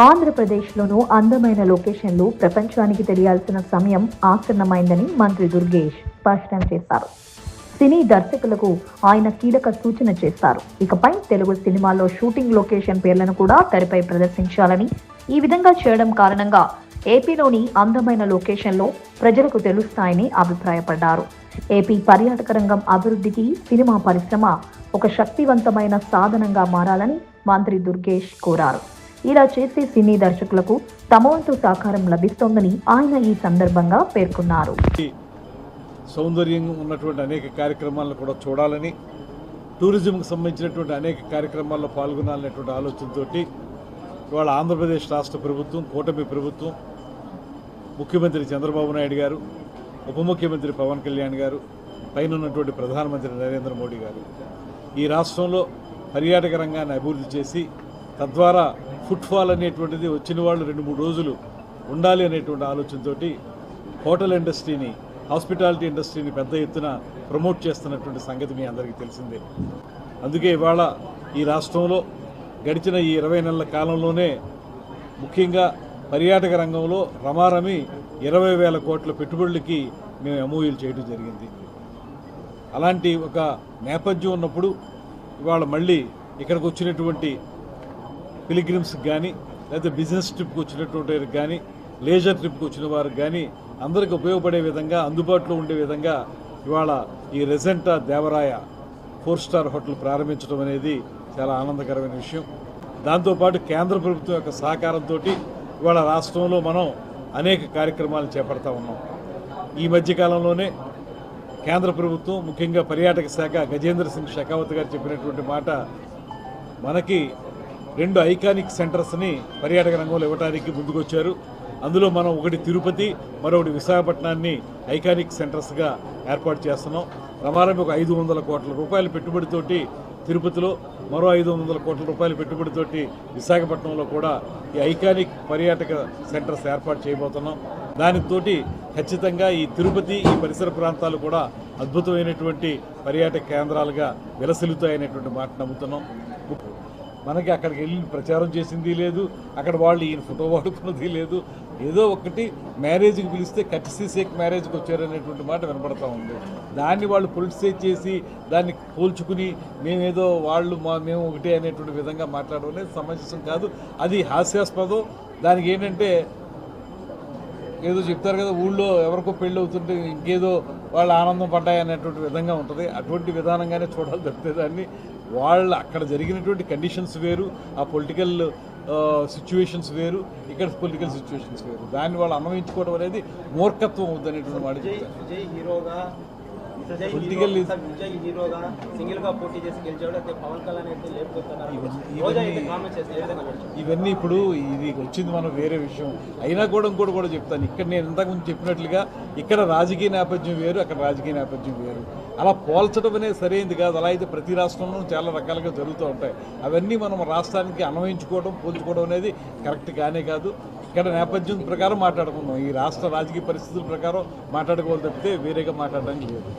ఆంధ్రప్రదేశ్లోనూ అందమైన లొకేషన్లు ప్రపంచానికి తెలియాల్సిన సమయం ఆసన్నమైందని మంత్రి దుర్గేష్ స్పష్టం చేశారు. సినీ దర్శకులకు ఆయన కీలక సూచన చేశారు. ఇకపై తెలుగు సినిమాల్లో షూటింగ్ లొకేషన్ పేర్లను కూడా తెరపై ప్రదర్శించాలని, ఈ విధంగా చేయడం కారణంగా ఏపీలోని అందమైన లొకేషన్లు ప్రజలకు తెలుస్తాయని అభిప్రాయపడ్డారు. ఏపీ పర్యాటక రంగం అభివృద్ధికి సినిమా పరిశ్రమ ఒక శక్తివంతమైన సాధనంగా మారాలని మంత్రి దుర్గేష్ కోరారు. ఇలా చేసే సినీ దర్శకులకు తమ వంతు సహకారం లభిస్తోందని ఆయన ఈ సందర్భంగా పేర్కొన్నారు. సౌందర్యం ఉన్నటువంటి అనేక కార్యక్రమాలను కూడా చూడాలని, టూరిజంకి సంబంధించినటువంటి అనేక కార్యక్రమాల్లో పాల్గొనాలనేటువంటి ఆలోచనతో ఇవాళ ఆంధ్రప్రదేశ్ రాష్ట్ర ప్రభుత్వం, కూటమి ప్రభుత్వం, ముఖ్యమంత్రి చంద్రబాబు నాయుడు గారు, ఉప ముఖ్యమంత్రి పవన్ కళ్యాణ్ గారు, పైన ఉన్నటువంటి ప్రధానమంత్రి నరేంద్ర మోడీ గారు ఈ రాష్ట్రంలో పర్యాటక రంగాన్ని అభివృద్ధి చేసి తద్వారా ఫుట్ఫాల్ అనేటువంటిది వచ్చిన వాళ్ళు 2-3 రోజులు ఉండాలి అనేటువంటి ఆలోచనతో హోటల్ ఇండస్ట్రీని, హాస్పిటాలిటీ ఇండస్ట్రీని పెద్ద ఎత్తున ప్రమోట్ చేస్తున్నటువంటి సంగతి మీ అందరికీ తెలిసిందే. అందుకే ఇవాళ ఈ రాష్ట్రంలో గడిచిన ఈ 20 నెలల కాలంలోనే ముఖ్యంగా పర్యాటక రంగంలో రమారమి 20,000 కోట్ల పెట్టుబడులకి మేము ఎంఓయూలు చేయడం జరిగింది. అలాంటి ఒక నేపథ్యం ఉన్నప్పుడు ఇవాళ మళ్ళీ ఇక్కడికి వచ్చినటువంటి పిలిగ్రిమ్స్కి కానీ, లేదా బిజినెస్ ట్రిప్కి వచ్చినటువంటి వారికి కానీ, లేజర్ ట్రిప్కి వచ్చిన వారికి కానీ అందరికి ఉపయోగపడే విధంగా, అందుబాటులో ఉండే విధంగా ఇవాళ ఈ రెజెంటా దేవరాయ 4 స్టార్ హోటల్ ప్రారంభించడం అనేది చాలా ఆనందకరమైన విషయం. దాంతోపాటు కేంద్ర ప్రభుత్వం యొక్క సహకారంతో ఇవాళ రాష్ట్రంలో మనం అనేక కార్యక్రమాలు చేపడతా ఉన్నాం. ఈ మధ్యకాలంలోనే కేంద్ర ప్రభుత్వం, ముఖ్యంగా పర్యాటక శాఖ గజేంద్ర సింగ్ షెకావత్ గారు చెప్పినటువంటి మాట, మనకి 2 ఐకానిక్ సెంటర్స్ని పర్యాటక రంగంలో ఇవ్వడానికి ముందుకొచ్చారు. అందులో మనం ఒకటి తిరుపతి, మరొకటి విశాఖపట్నాన్ని ఐకానిక్ సెంటర్స్గా ఏర్పాటు చేస్తున్నాం. ప్రమాణం ఒక 500 కోట్ల రూపాయల పెట్టుబడితోటి తిరుపతిలో, మరో 500 కోట్ల రూపాయల పెట్టుబడితోటి విశాఖపట్నంలో కూడా ఈ ఐకానిక్ పర్యాటక సెంటర్స్ ఏర్పాటు చేయబోతున్నాం. దానితోటి ఖచ్చితంగా ఈ తిరుపతి, ఈ పరిసర ప్రాంతాలు కూడా అద్భుతమైనటువంటి పర్యాటక కేంద్రాలుగా విలసిల్లుతాయనేటువంటి మాట నమ్ముతున్నాం. మనకి అక్కడికి వెళ్ళి ప్రచారం చేసింది లేదు, అక్కడ వాళ్ళు ఈయన ఫోటో వాడుకున్నది లేదు. ఏదో ఒకటి మ్యారేజ్కి పిలిస్తే కట్టిసీసేక్ మ్యారేజ్కి వచ్చారనేటువంటి మాట వినపడతా ఉంది. దాన్ని వాళ్ళు పొలిటిసైజ్ చేసి దాన్ని పోల్చుకుని మేమేదో మేము ఒకటే అనేటువంటి విధంగా మాట్లాడడం అనేది సమంజసం కాదు. అది హాస్యాస్పదం. దానికి ఏంటంటే ఏదో చెప్తారు కదా, ఊళ్ళో ఎవరికో పెళ్ళి అవుతుంటే ఇంకేదో వాళ్ళు ఆనందం పడ్డాయి అనేటువంటి విధంగా ఉంటుంది. అటువంటి విధానంగానే చూడాలి తప్పితే దాన్ని వాళ్ళు అక్కడ జరిగినటువంటి కండిషన్స్ వేరు, ఆ పొలిటికల్ సిచ్యువేషన్స్ వేరు, ఇక్కడ పొలిటికల్ సిచ్యువేషన్స్ వేరు. దాన్ని వాళ్ళు అన్వయించుకోవడం అనేది మూర్ఖత్వం అవుతుంది అనేటువంటి మాట చెప్తారు. ఇవన్నీ ఇప్పుడు ఇది వచ్చింది మనం వేరే విషయం అయినా కూడా ఇంకోటి కూడా చెప్తాను. ఇక్కడ నేను ఇంతకుముందు చెప్పినట్లుగా ఇక్కడ రాజకీయ నేపథ్యం వేరు, అక్కడ రాజకీయ నేపథ్యం వేరు. అలా పోల్చడం అనేది సరైనది కాదు. అలా అయితే ప్రతి రాష్ట్రంలో చాలా రకాలుగా జరుగుతూ ఉంటాయి. అవన్నీ మనం రాష్ట్రానికి అన్వయించుకోవడం, పోల్చుకోవడం అనేది కరెక్ట్ కానే కాదు. ఇక్కడ నేపథ్యం ప్రకారం మాట్లాడుకుందాం, ఈ రాష్ట్ర రాజకీయ పరిస్థితుల ప్రకారం మాట్లాడుకోవాలి తప్పితే వేరేగా మాట్లాడడానికి లేదు.